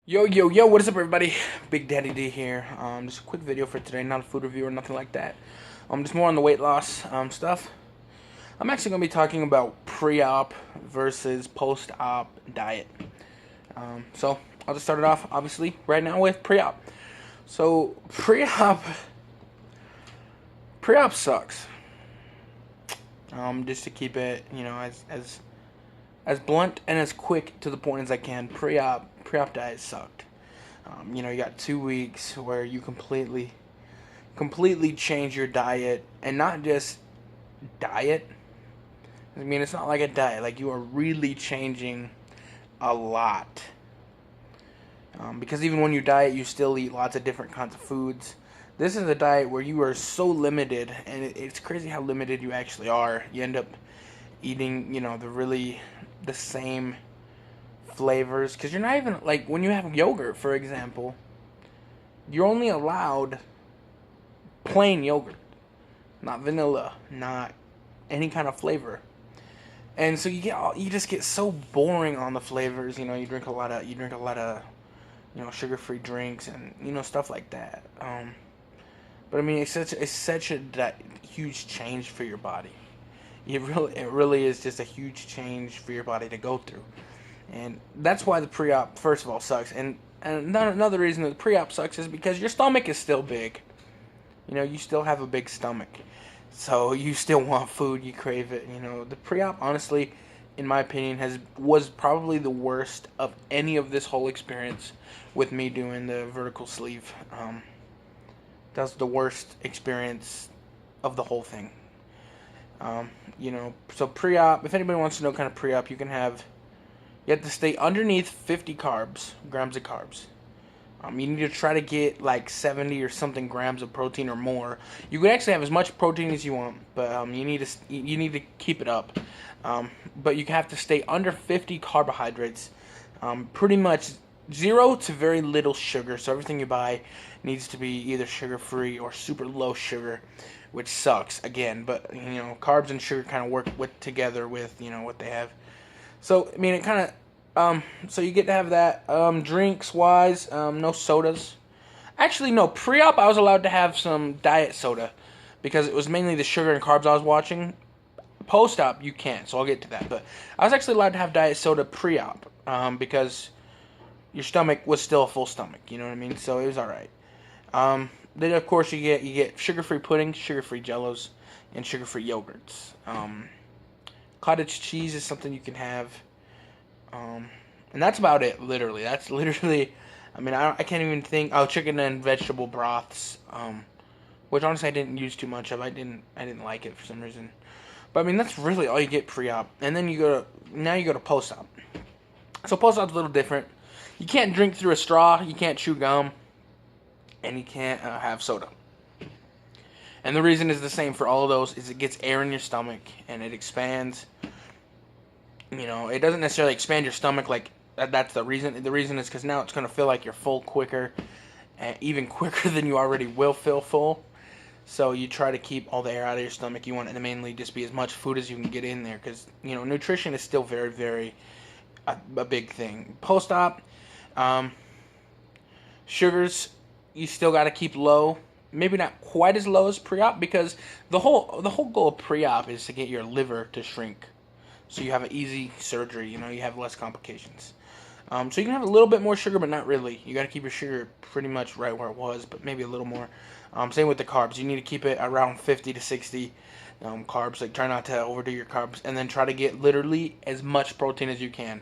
Yo, what is up, everybody? Big Daddy D here. Just a quick video for today, not a food review or nothing like that. Just more on the weight loss stuff. I'm actually going to be talking about pre-op versus post-op diet. So I'll just start it off, obviously, right now with pre-op. So pre-op sucks. Just to keep it, as blunt and as quick to the point as I can. Pre-op diet sucked. You got 2 weeks where you completely change your diet, and not just diet. I mean, it's not like a diet. Like, you are really changing a lot. Because even when you diet, you still eat lots of different kinds of foods. This is a diet where you are so limited, and it's crazy how limited you actually are. You end up eating, the same flavors, because you're not even, like, when you have yogurt, for example, you're only allowed plain yogurt, not vanilla, not any kind of flavor. And so you just get so boring on the flavors. You drink a lot of sugar-free drinks and stuff like that. But I mean, it's such a huge change for your body. It really is just a huge change for your body to go through. And that's why the pre-op, first of all, sucks. And another reason that the pre-op sucks is because your stomach is still big. You still have a big stomach. So you still want food, you crave it. The pre-op, honestly, in my opinion, was probably the worst of any of this whole experience with me doing the vertical sleeve. That's the worst experience of the whole thing. So pre-op, if anybody wants to know kind of pre-op, you have to stay underneath 50 grams of carbs. You need to try to get like 70 or something grams of protein or more. You can actually have as much protein as you want, but you need to keep it up. But you have to stay under 50 carbohydrates. Pretty much 0 to very little sugar. So everything you buy needs to be either sugar-free or super low sugar, which sucks again. But carbs and sugar kind of work together with what they have. So, I mean, it kind of, so you get to have that. Drinks-wise, no sodas. Actually, no, pre-op I was allowed to have some diet soda because it was mainly the sugar and carbs I was watching. Post-op, you can't, so I'll get to that. But I was actually allowed to have diet soda pre-op because your stomach was still a full stomach, you know what I mean? So it was all right. Then, of course, you get sugar-free puddings, sugar-free jellos, and sugar-free yogurts. Cottage cheese is something you can have. And that's about it, literally. That's literally, I mean, I can't even think. Oh, chicken and vegetable broths, which honestly I didn't use too much of. I didn't like it for some reason. But I mean, that's really all you get pre-op. And then you go to post-op. So post-op's a little different. You can't drink through a straw, you can't chew gum, and you can't have soda. And the reason is the same for all of those, is it gets air in your stomach, and it expands. It doesn't necessarily expand your stomach like that. That's the reason. The reason is because now it's going to feel like you're full quicker, even quicker than you already will feel full. So you try to keep all the air out of your stomach. You want it to mainly just be as much food as you can get in there, because nutrition is still very, very a big thing. Post-op, sugars you still got to keep low. Maybe not quite as low as pre-op, because the whole goal of pre-op is to get your liver to shrink, so you have an easy surgery. You have less complications. So you can have a little bit more sugar, but not really. You got to keep your sugar pretty much right where it was, but maybe a little more. Same with the carbs. You need to keep it around 50 to 60 carbs. Like, try not to overdo your carbs, and then try to get literally as much protein as you can.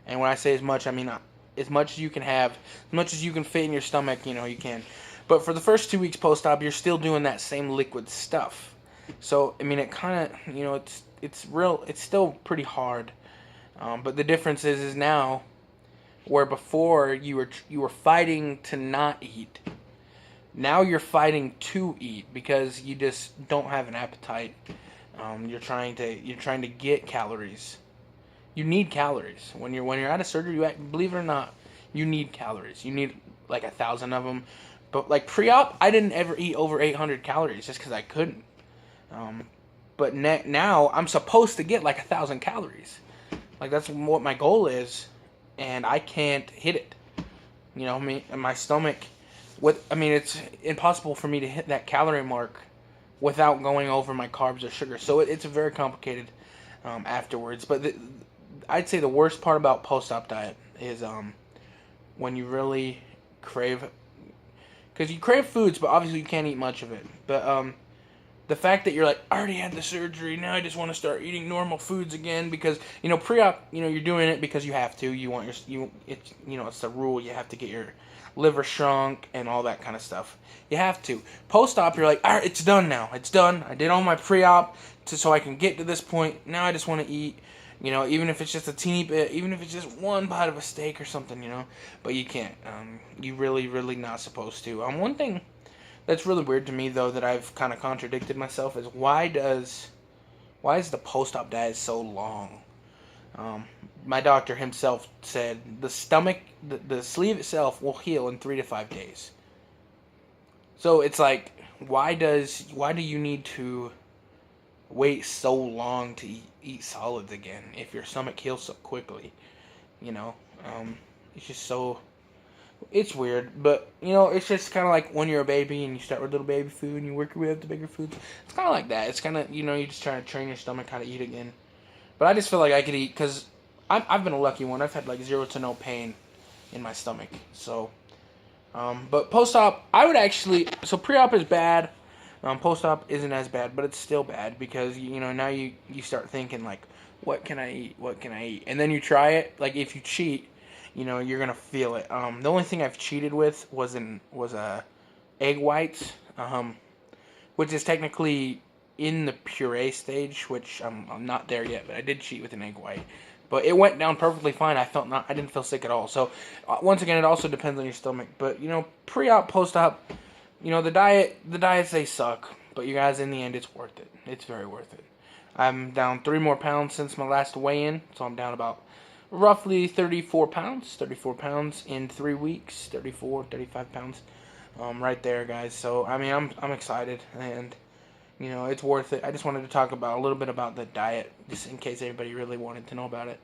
And when I say as much, I mean as much as you can have, as much as you can fit in your stomach. You can. But for the first 2 weeks post-op, you're still doing that same liquid stuff. So I mean, it kind of it's still pretty hard. But the difference is now, where before you were fighting to not eat, now you're fighting to eat because you just don't have an appetite. You're trying to get calories. You need calories when you're out of surgery. Believe it or not, you need calories. You need like 1,000 of them. But like pre-op, I didn't ever eat over 800 calories just because I couldn't. But now I'm supposed to get like 1,000 calories. Like, that's what my goal is, and I can't hit it. You know, me and my stomach. It's impossible for me to hit that calorie mark without going over my carbs or sugar. So it's very complicated afterwards. But I'd say the worst part about post-op diet is when you really crave, because you crave foods, but obviously you can't eat much of it. But the fact that you're like, I already had the surgery, now I just want to start eating normal foods again, because pre-op, you're doing it because you have to. You want it's the rule. You have to get your liver shrunk and all that kind of stuff. You have to. Post-op, you're like, all right, it's done now. It's done. I did all my pre-op so I can get to this point. Now I just want to eat. Even if it's just a teeny bit, even if it's just one bite of a steak or something, but you can't. You really, really not supposed to. One thing that's really weird to me, though, that I've kind of contradicted myself is why is the post-op diet so long? My doctor himself said the stomach, the sleeve itself will heal in 3 to 5 days. So it's like, why do you need to wait so long to eat solids again if your stomach heals so quickly? It's just so, it's weird, but it's just kind of like when you're a baby and you start with little baby food and you work your way up to bigger foods. It's kind of like that. It's kind of, you're just trying to train your stomach how to eat again. But I just feel like I could eat, because I've been a lucky one. I've had like 0 to no pain in my stomach. So, but post-op, I would actually, so pre-op is bad. Post-op isn't as bad, but it's still bad because, now you start thinking like, what can I eat? What can I eat? And then you try it. Like if you cheat, you're going to feel it. The only thing I've cheated with was egg whites, which is technically in the puree stage, which I'm not there yet, but I did cheat with an egg white. But it went down perfectly fine. I didn't feel sick at all. So once again, it also depends on your stomach. But pre-op, post-op, the diets, they suck. But you guys, in the end, it's worth it. It's very worth it. I'm down 3 more pounds since my last weigh-in, so I'm down about roughly 34 pounds. 34 pounds in 3 weeks. 35 pounds, right there, guys. So I'm excited, and it's worth it. I just wanted to talk about a little bit about the diet, just in case anybody really wanted to know about it,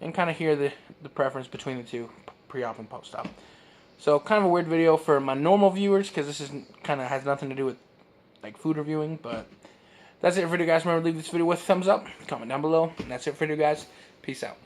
and kind of hear the preference between the two, pre-op and post-op. So kind of a weird video for my normal viewers, because this has nothing to do with like food reviewing. But that's it for you guys. Remember to leave this video with a thumbs up, comment down below, and that's it for you guys. Peace out.